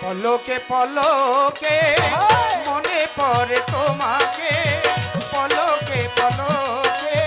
পলকে পলকে মনে পড়ে তোমাকে, পলকে পলকে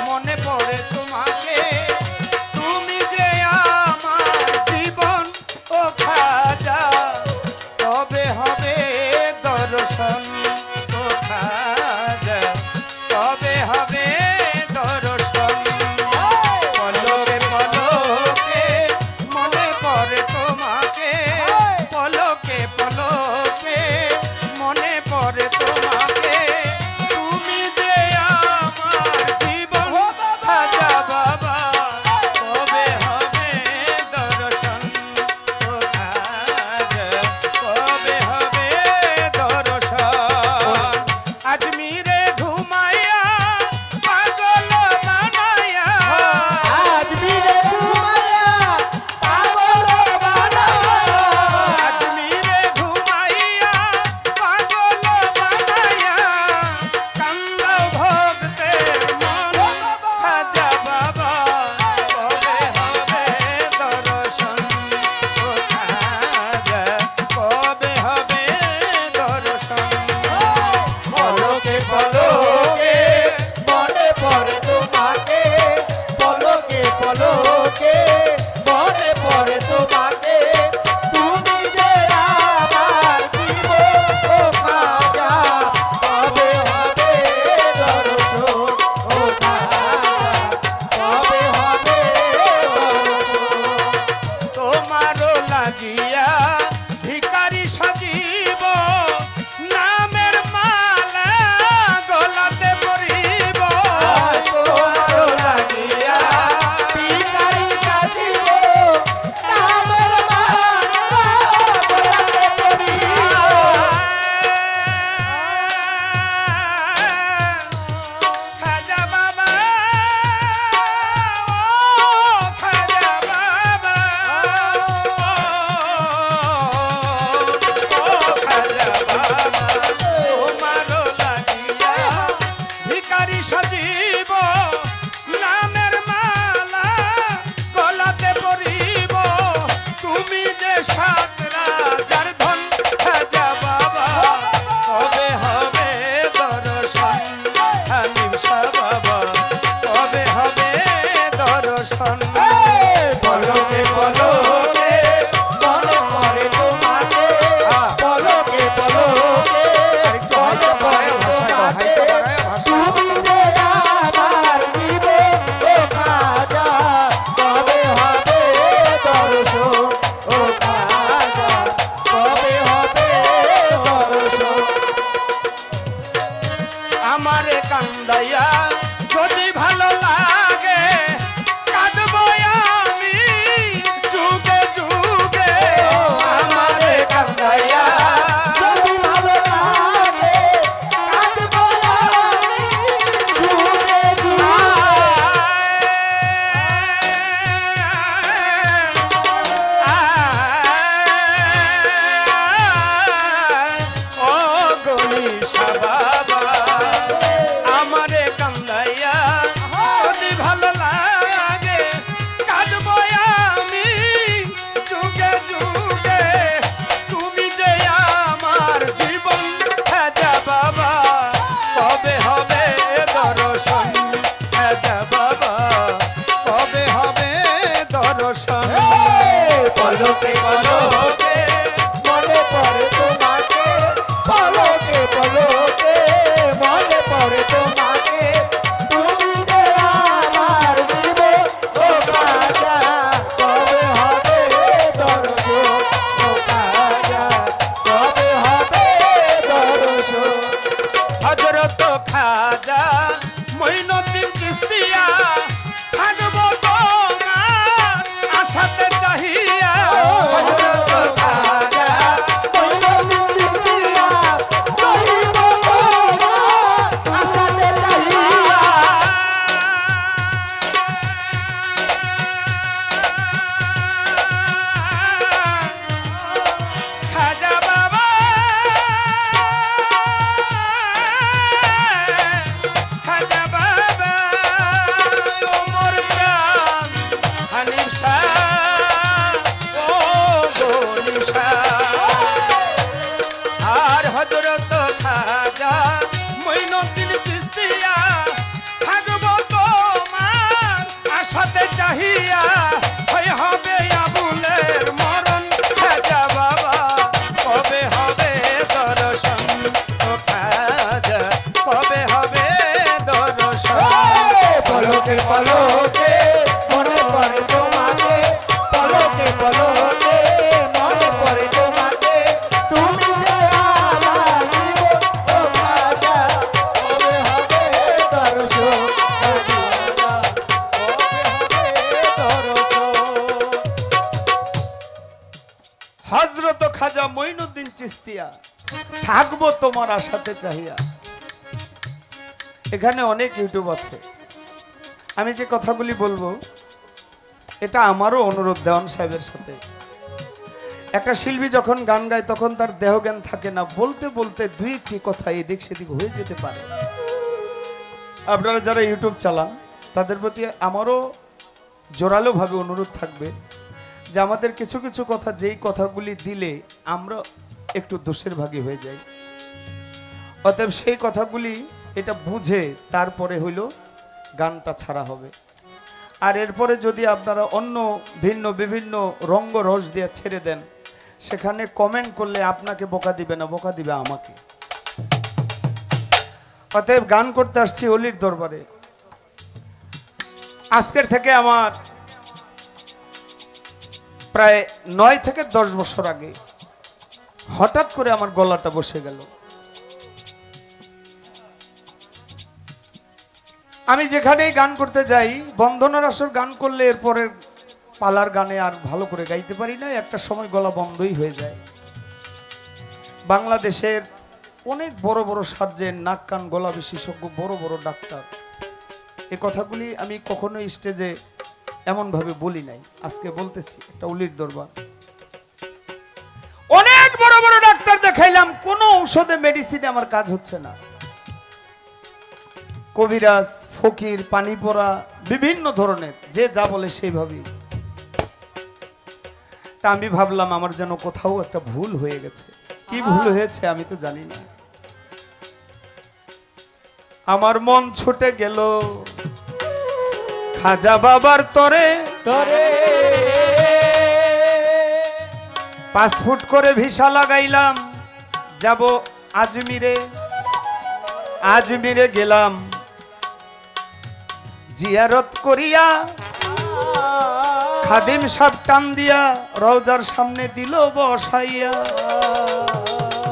মনে পড়ে তোমাকে, তুমি যে আমার জীবন ও খাজা, তবে হবে দর্শন ও খাজা, তবে হবে দর্শন। পলকে পলকে মনে পড়ে তোমাকে, পলকে পলকে মনে পড়ে তোমাকে, তুমি যে আমার জীবন খাজা বাবা, কবে হবে দর্শন ও খাজা, কবে হবে দর্শন। আজমিরে ঘুমাইয়া পাগল বানাইয়া, আজমিরে ঘুমাইয়া পাগল বানাইয়া, আজমিরে ঘুমাইয়া পাগল বানাইয়া, কান্দাও ভক্তের মন খাজা বাবা, কবে হবে দর্শন ও খাজা, কবে হবে দর্শন। পলকে পলকে মনে পড়ে তোমাকে, পলকে পলকে মনে পড়ে তোমাকে, তুমি যে আমার জীবন ও খাজা, কবে হবে দর্শন ও খাজা, কবে হবে দর্শন। তোমারও লাগিয়া ভিখারি সাজিব, নামের মালা গলাতে পরিব, তোমারও লাগিয়া ভিখারি সাজিব, নামের মালা গলাতে পরিব। খাজা বাবা, ও খাজা বাবা, ও খাজা বাবা, তোমারও লাগিয়া ভিখারি সাজিব, নামের মালা গলাতে পরিব, তুমি যে সাত রাজার ধন খাজা বাবা, কবে হবে দর্শন হালিম শাহ বাবা, কবে হবে দর্শন। পলকে পলকে মনে পড়ে তোমাকে, পলকে পলকে মনে পড়ে তোমাকে, তুমি যে আমার জীবন ও খাজা, কবে হবে দর্শন ও খাজা, কবে হবে দর্শন। আমারে কান্দাইয়া যদি ভালো লাগে, কাঁদবো আমি যুগে যুগে, আমারে কান্দাইয়া যদি ভালো লাগে, কাঁদবো আমি যুগে যুগে। ও গণেশা বাবা, আমারে কান্দাইয়া যদি ভালো লাগে, কাঁদবো আমি যুগে যুগে, তুমি যে আমার জীবন খাজা বাবা, কবে হবে দর্শন খাজা বাবা, কবে হবে দর্শন। পলকে পলকে মনে পড়ে তোমাকে, পলকে পলকে মনে পড়ে তোমাকে, তুমি যে আমার জীবন ও খাজা, কবে হবে দর্শন ও খাজা, কবে হবে দর্শন। হযরত খাজা মঈনুদ্দিন চিশতিয়া, থাকবো তোমার আশাতে চাহিয়া, হযরত হযরত খাজা মঈনুদ্দিন চিশতিয়া, থাকবো তোমার আশাতে চাহিয়া। এখানে অনেক ইউটিউব আছে, আমি যে কথাগুলি বলবো এটা আমারও অনুরোধ দেওয়ান সাহেবের সাথে। একটা শিল্পী যখন গান গায় তখন তার দেহজ্ঞান থাকে না, বলতে বলতে দুই একটি কথা এদিক সেদিক হয়ে যেতে পারে। আপনারা যারা ইউটিউব চালান তাদের প্রতি আমারও জোরালোভাবে অনুরোধ থাকবে যে আমাদের কিছু কিছু কথা, যেই কথাগুলি দিলে আমরা একটু দোষের ভাগী হয়ে যাই, অতএব সেই কথাগুলি এটা বুঝে তারপরে হইল গানটা ছাড়া হবে। আর এরপরে যদি আপনারা অন্য ভিন্ন বিভিন্ন রঙ্গ রস দিয়ে ছেড়ে দেন, সেখানে কমেন্ট করলে আপনাকে বোকা দিবে না, বোকা দিবে আমাকে। অতএব গান করতে আসছি অলির দরবারে। আজকের থেকে আমার প্রায় 9 থেকে 10 বছর আগে হঠাৎ করে আমার গলাটা বসে গেল। আমি যেখানেই গান করতে যাই, বন্ধনার আসর গান করলে এরপরের পালার গানে আর ভালো করে গাইতে পারি না, একটা সময় গলা বন্ধই হয়ে যায়। বাংলাদেশের অনেক বড় বড় সার্জেন, নাক কান গলা বিশেষজ্ঞ, বড় বড় ডাক্তার, এই কথাগুলি আমি কখনোই স্টেজে এমন ভাবে বলি নাই, আজকে বলতেছি। একটা অলির দরবার, অনেক বড় বড় ডাক্তার দেখাইলাম, কোনো ঔষধে মেডিসিনে আমার কাজ হচ্ছে না। কবিরাজ, ফকির, পানি পড়া, বিভিন্ন ধরনের যে যা বলে সেইভাবেই। তা আমি ভাবলাম আমার যেন কোথাও একটা ভুল হয়ে গেছে। কি ভুল হয়েছে আমি তো জানি না। আমার মন ছুটে গেল খাজা বাবার তরে, তরে 5 ফুট করে ভিসা লাগাইলাম, যাব আজমিরে। আজমিরে গেলাম জিয়ারত করিয়া, খাদিম সাহেব টান দিয়া রওজার সামনে দিল বসাইয়া।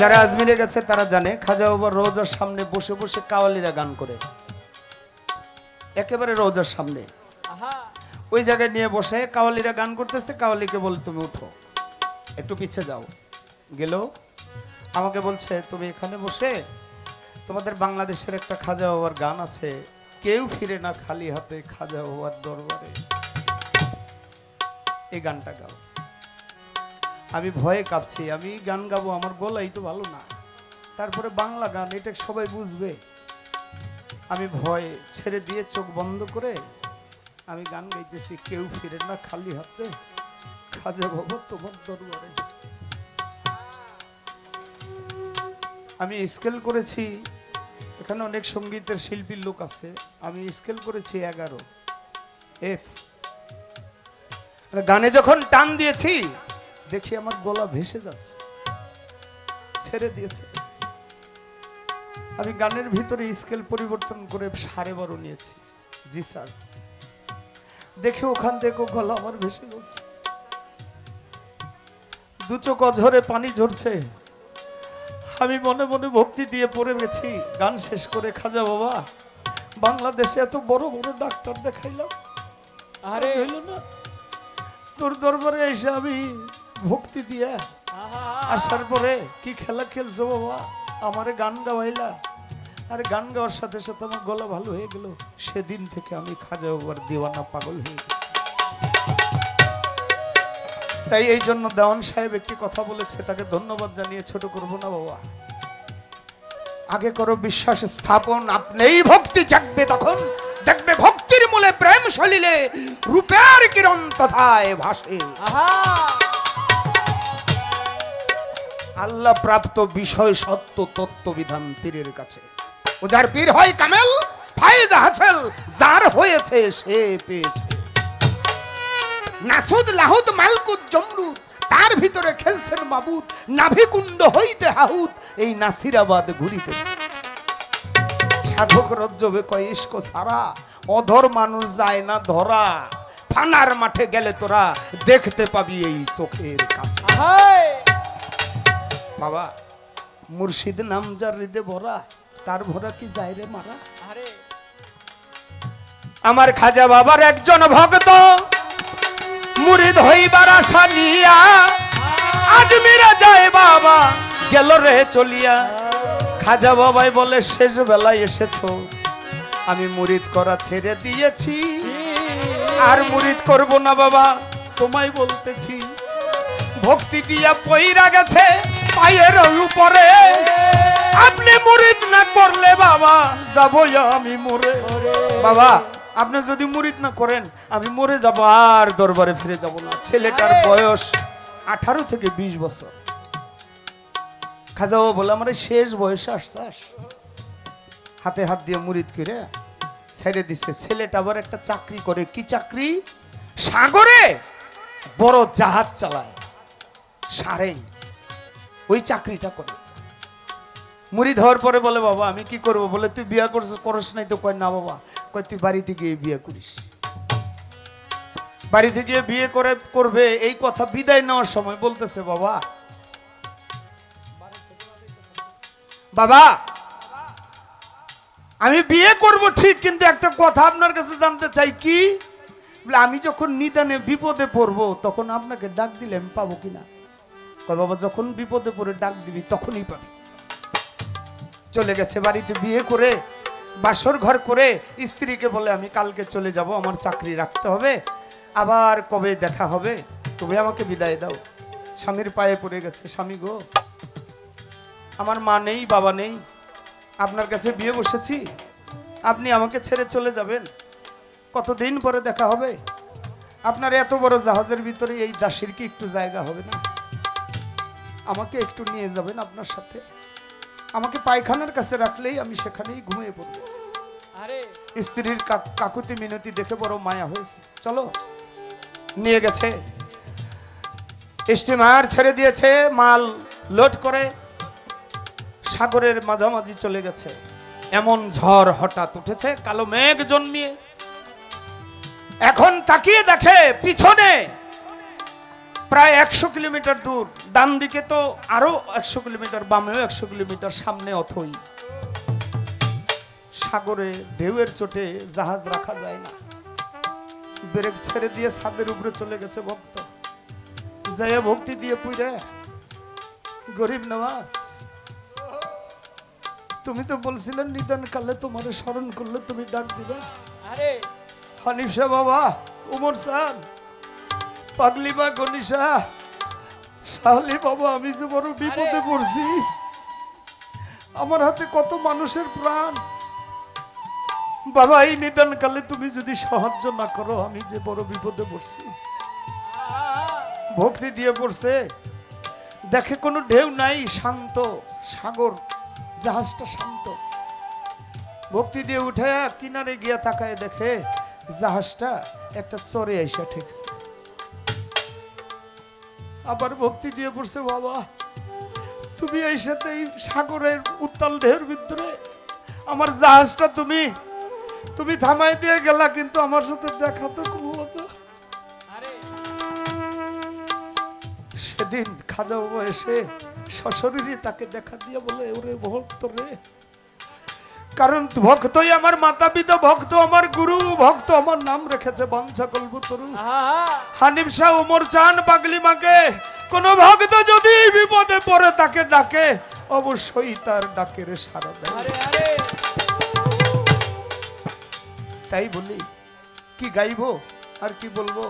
যারা আজমিরে গেছে তারা জানে খাজা বাবার রওজার সামনে বসে বসে কাওয়ালিরা গান করে, একেবারে রওজার সামনে ওই জায়গায় নিয়ে বসে কাওয়ালিরা গান করতেছে। কাওয়ালিকে বল তুমি উঠো, একটু পিছে যাও। গেল, আমাকে বলছে তুমি এখানে বসে তোমাদের বাংলাদেশের একটা খাজা বাবার গান আছে, কেউ ফিরে না খালি হাতে খাজা বাবার দরবারে, এই গানটা গাও। আমি ভয়ে কাঁপছি, আমি গান গাবো, আমার গলাই তো ভালো না, তারপরে বাংলা গান, এটা সবাই বুঝবে। আমি ভয়ে ছেড়ে দিয়ে চোখ বন্ধ করে আমি গান গাইতেছি, কেউ ফিরে না খালি হাতে খাজা বাবা তোমার দরবারে। আমি স্কেল করেছি, এখানে অনেক সঙ্গীতের শিল্পীর লোক আছে, আমি স্কেল করেছি 11 এফ। গানে যখন টান দিয়েছি দেখি আমার গলা ভেসে যাচ্ছে, ছেড়ে দিয়েছে। আমি গানের ভিতরে স্কেল পরিবর্তন করে 12.5 নিয়েছি। জি স্যার, দেখে ওখান থেকে গলা আমার ভেসে যাচ্ছে, 2 চোখ ঝরে পানি ঝরছে। আমি মনে মনে ভক্তি দিয়ে পড়ে গেছি। গান শেষ করে খাজা বাবা, বাংলাদেশে এত বড় বড় ডাক্তার দেখাইলাম, আরে হইল না, তোর দরবারে এসে আমি ভক্তি দিয়ে আসার পরে কি খেলা খেলছো বাবা, আমারে গান গাওয়াইলা। আর গান গাওয়ার সাথে সাথে আমার গলা ভালো হয়ে গেল। সেদিন থেকে আমি খাজা বাবার দিওয়ানা, পাগল হয়ে গেছি। তাই এই জন্য দেওয়ান সাহেব একটি কথা বলেছে, তাকে ধন্যবাদ জানিয়ে ছোট করব না বাবা। আগে করো বিশ্বাস স্থাপন, আপনিই ভক্তি জাগবে তখন, দেখবে ভক্তির মূলে প্রেম সলিলে রূপের কিরণ তথায় ভাসে। আল্লাহ প্রাপ্ত বিষয় সত্য তত্ত্ব বিধান পীরের কাছে। ও যার পীর হয় কামেল, ফায়েজ হাসিল যার হয়েছে সে পেয়েছে। নাসুদ লাহুদ মালকুত জমরুদ, তার ভিতরে খেলছেন মাবুদ, নাভিকুণ্ড হইতে হাহুদ এই নাসিরাবাদ ঘুরিতেছে। সাধক রজ্জবে কয় ইস্ক সারা, অধর মানুষ যায় না ধরা, ফানার মাঠে গেলে তোরা দেখতে পাবি এই চোখের কাছে। বাবা, মুর্শিদ নাম যার হৃদে ভরা, তার ভরা কি যায় রে মারা। আমার খাজা বাবার একজন ভক্ত মুরিদ হইবার আশা নিয়া আজ মেরা যায় বাবা গেল রে চলিয়া। খাজা বাবাই বলে শেষ বেলায় এসেছো, আমি মুরিদ করা ছেড়ে দিয়েছি, আর মুরিদ করব না বাবা, তোমায় বলতেছি। ভক্তি দিয়া পইরা গেছে পায়ের উপরে, আপনি মুরিদ না করলে বাবা যাবো আমি মরে। বাবা আপনি যদি মুরিদ না করেন আমি মরে যাব, আর দরবারে ফিরে যাব না। ছেলেটার বয়স 18 থেকে 20 বছর। খাজা বাবা বলে আমার শেষ বয়সে আসছাস, হাতে হাত দিয়ে মুরিদ করে ছেড়ে দিছে। ছেলেটা আবার একটা চাকরি করে, কি চাকরি? সাগরে বড় জাহাজ চালায়, সারেং, ওই চাকরিটা করে। মুরিদ হওয়ার পরে বলে বাবা আমি কি করব? বলে তুই বিয়ে করছ নাই তো? কয় না বাবা। কয় তুই বাড়িতে গিয়ে বিয়ে করিস। বাড়িতে গিয়ে বিয়ে করবে এই কথা বিদায় নেওয়ার সময় বলতেছে বাবা, বাবা আমি বিয়ে করব ঠিক, কিন্তু একটা কথা আপনার কাছে জানতে চাই। কি? বলে আমি যখন নিদানে বিপদে পড়বো তখন আপনাকে ডাক দিলে আমি পাবো কিনা? কয় বাবা যখন বিপদে পড়ে ডাক দিবি তখনই পাবি। চলে গেছে বাড়িতে, বিয়ে করে বাসর ঘর করে স্ত্রীকে বলে আমি কালকে চলে যাব, আমার চাকরি রাখতে হবে, আবার কবে দেখা হবে, তুমি আমাকে বিদায় দাও। স্বামীর পায়ে পড়ে গেছে, স্বামী গো আমার মা নেই, বাবা নেই, আপনার কাছে বিয়ে বসেছি, আপনি আমাকে ছেড়ে চলে যাবেন, কতদিন পরে দেখা হবে, আপনার এত বড় জাহাজের ভিতরে এই দাসীর কি একটু জায়গা হবে না? আমাকে একটু নিয়ে যাবেন আপনার সাথে, আমাকে পায়খানার কাছে রাখলেই আমি সেখানেই ঘুমিয়ে পড়ব। স্ত্রীর কাকুতি মিনতি দেখে বড় মায়া হয়েছে, চলো নিয়ে গেছে। স্টিমার ছেড়ে দিয়েছে, মাল লোড করে সাগরের মাঝামাঝি চলে গেছে। এমন ঝড় হঠাৎ উঠেছে, কালো মেঘ জন্মিয়ে। এখন তাকিয়ে দেখে পিছনে প্রায় 100 কিলোমিটার দূর, ডান দিকে তো আরো 100 কিলোমিটার, বামেও 100 কিলোমিটার, সামনে অথই। সাগরে ঢেউয়ের চোটে জাহাজ রাখা যায় না, ব্রেক ছেড়ে দিয়ে ছাদের উপরে চলে গেছে ভক্ত। যায় ভক্তি দিয়ে পুইরে, গরিব নওয়াজ তুমি তো বলছিলেন নিদান কালে তোমার স্মরণ করলে তুমি ডাক দিবে। হানিফ শাহ বাবা, উমর সাহ, পাগলি বা গনিশা, শাহলি বাবা, আমি যে বড় বিপদে পড়ছি, আমার হাতে কত মানুষের প্রাণ বাবা, এই নিদান কালে তুমি যদি সাহায্য না করো আমি যে বড় বিপদে পড়ছি। ভক্তি দিয়ে পড়ছে, দেখে কোনো ঢেউ নাই, শান্ত সাগর, জাহাজটা শান্ত। ভক্তি দিয়ে উঠে কিনারে গিয়া তাকায় দেখে জাহাজটা একটা চরে আইসা ঠেকছে। আবার ভক্তি দিয়ে পড়ছে, বাবা তুমি এই সাথে এই সাগরের উত্তাল ঢেউর ভিতরে আমার জাহাজটা তুমি থামাই দিয়ে গেলা, কিন্তু আমার সাথে দেখা তো হতো। সেদিন খাজা বাবা এসে সশরীরে তাকে দেখা দিয়ে বলে, ওরে ভক্ত রে, কারণ ভক্তই আমার মাতা পিতা, ভক্ত আমার গুরু, ভক্ত আমার নাম রেখেছে বাঞ্ছা কল্পতরু। হানিফ শাহ, উমর চান, পাগলি মাকে কোন ভক্ত যদি বিপদে পড়ে তাকে ডাকে, অবশ্যই তার ডাকের সাড়া দেয়। তাই বলি, কি গাইবো আর কি বলবো?